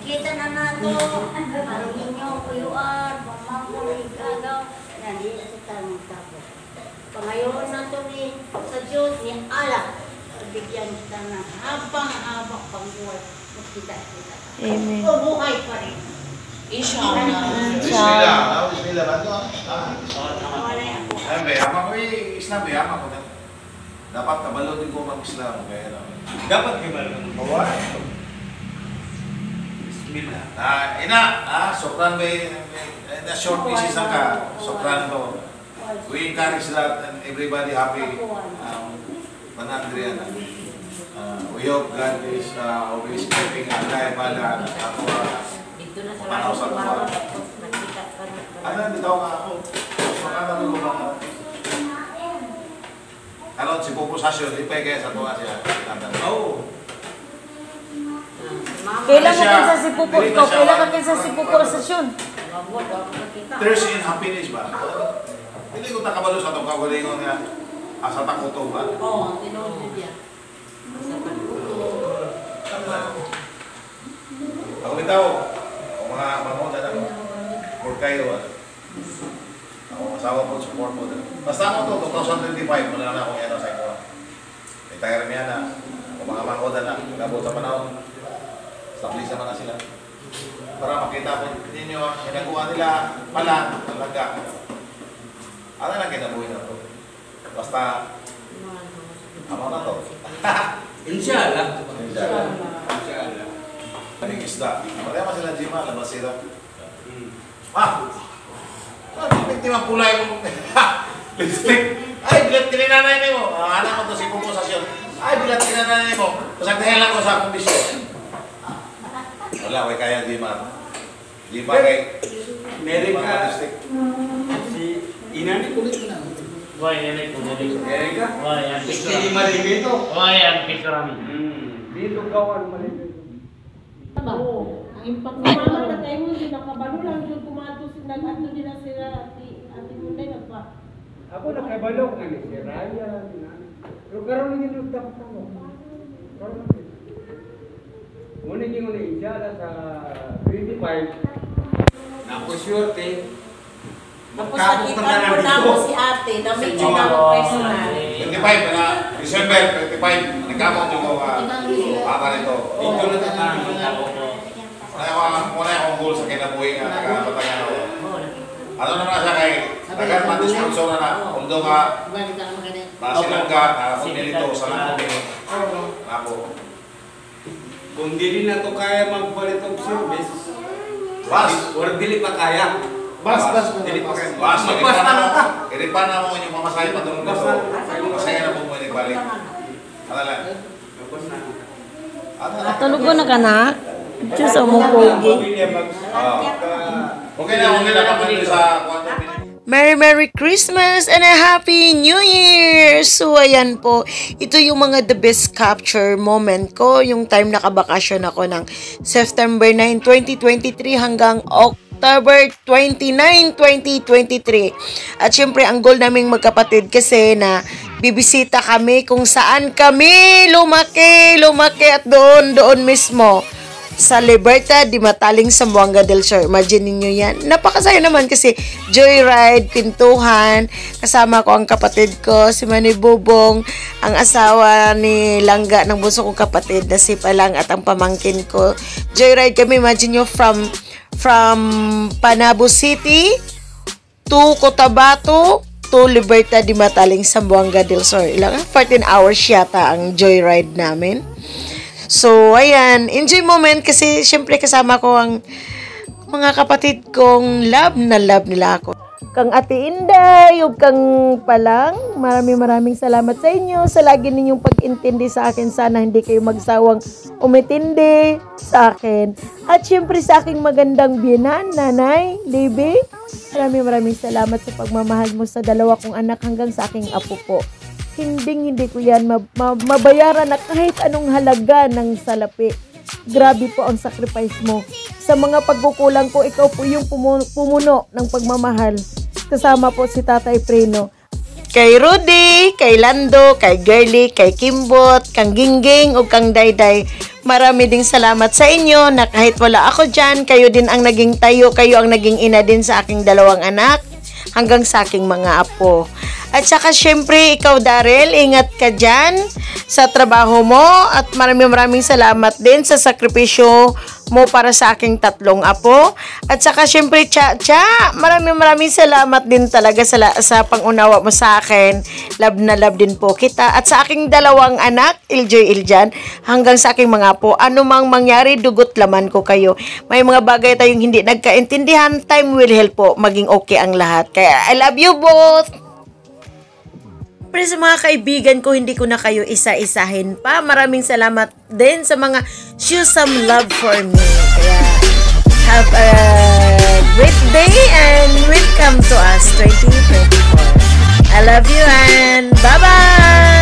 Kita na nato. Araw ninyo, kuyuan, mamangko, igagaw. Nandito sa tanong tapo. Pangayon na ito sa Diyos ni Allah. Bigyan kita na habang pangbuhay. Magkita-kita. Amen. Buhay pa rin. Inshallah. Bismillah. Bismillah. Bantu. Wala Bayama ko Islam. Bayama ko. Dapat kabalo din ko mag-Islam. Dapat kabalo. Bawa. Bismillah. Ina. Sokran ba na short pieces lang ka. Sokran to. We encourage that and everybody happy. Manandrian. We hope God is always keeping a life bala. dito na sa Manaw sa tuwa. Ano, dito nga ako. Makakano ko ba? Ano, si Pupo Sasyo, di pa kaya sa tuwa siya. Oo. Kailan ka kinsa si Pupo ikaw? Kailan ka kinsa si Pupo sa syon? Thirst in happiness ba? Hindi ko nakabalo sa itong kagalingon nga. Asa takuto ba? Oo, tinulog niya. Sa pagkuto. Ako bitaw, kung mga mamoda na or kayo, ako masawa po, support mo. Basta ako to, 2025, muna na akong yan sa ito. Retire niya na, kung mga mamoda na, nabot sa panahon, stabilis naman na sila. Para makita po ninyo, ginagawa nila pala, talaga. Ano lang kinabuhin na to? Basta, amaw na to. Inshallah. Inshallah. Inshallah. Kaming isda. Pareha sila Jima, labas sila. Biktima pulay mo. Lipstick. Ay, bilat kininanay mo. Anak mo to si Pupo Sasyon. Ay, bilat kininanay mo. Pasagdahin lang ko sa kondisyon. Wala, way kaya Jima. Jima kay... Amerika. Si Inani kulit na. Wah, yan ito. Amerika? Wah, yan picture. Si Malimito. Wah, yan picture kami. Dito gawan Malimito. Oo. Ang impact na mga na kayo, hindi nakabalo lang yung kumato sila at hindi na sila ati Munday nagpa. Ako nakabalok nga ni si Raya. Pero karoon niyo yung dapat mo. Karoon niyo. Muna niyo na inshallah sa 25. Nakusyurte. Tapos nakita ko na mo si ate, na-mention na mo personal. 25 na, December 25, nagkamot yung papa nito. Dito na tatanong. Muna akong goal sa kinabuhi nga, nagkakatayan ako. Ano naman siya kay, nagkakatayan na na, although ka, nasilang ka, nakapunilito sa lang ako. Kung dili na to kaya magpalit og service, Bas! or dili pa kaya. Dili pa kaya. Bas! Iripan na mo yung mamasahe pa doon dito. Masaya na po mo balik. Ano lang? Tulog na ka na? Diyos mo pogi. Okay na kapatid sa kwarto. Merry Christmas and a Happy New Year! So, ayan po. Ito yung mga the best capture moment ko. Yung time nakabakasyon ako ng September 9, 2023 hanggang October 29, 2023. At syempre, ang goal naming magkapatid kasi na bibisita kami kung saan kami lumaki at doon mismo. Sa Libertad, di Mataling, Zamboanga del Sur. Imagine niyo yan. Napakasaya naman kasi joyride, pintuhan. Kasama ko ang kapatid ko, si Manny Bubong, ang asawa ni Langga ng bunso kong kapatid na si Palang at ang pamangkin ko. Joyride kami, imagine nyo, from Panabo City to Cotabato to Libertad, di Mataling, Zamboanga del Sur. Ilang 14 hours yata ang joyride namin. So, ayan, enjoy moment kasi syempre kasama ko ang mga kapatid kong love nila ako. Kang Ate Inday, ug kang Palang, maraming salamat sa inyo sa lagi ninyong pag-intindi sa akin. Sana hindi kayo magsawang umitindi sa akin. At syempre sa aking magandang biyenan, Nanay, Libby, maraming salamat sa pagmamahal mo sa dalawa kong anak hanggang sa aking apo po. Hindi ko yan mabayaran na kahit anong halaga ng salapi. Grabe po ang sacrifice mo. Sa mga pagkukulang ko, ikaw po yung pumuno ng pagmamahal. Kasama po si Tatay Preno. kay Rudy, kay Lando, kay Girly, kay Kimbot, kang Gingging, o kang Dayday. Marami ding salamat sa inyo na kahit wala ako dyan, kayo din ang naging tayo, kayo ang naging ina din sa aking 2 anak, hanggang sa aking mga apo. At saka syempre, ikaw Daryl, ingat ka dyan sa trabaho mo at maraming salamat din sa sakripisyo mo para sa aking 3 apo. At saka syempre, Cha, maraming salamat din talaga sa pangunawa mo sa akin. Love na love din po kita. At sa aking 2 anak, Iljoy Iljan, hanggang sa aking mga apo, anumang mangyari, dugot laman ko kayo. May mga bagay tayong hindi nagkaintindihan, time will help po, maging okay ang lahat. Kaya I love you both! Pero sa mga kaibigan ko, hindi ko na kayo isa-isahin pa. Maraming salamat din sa mga show some love for me. Kaya, have a great day and welcome to us 2024. I love you and bye-bye!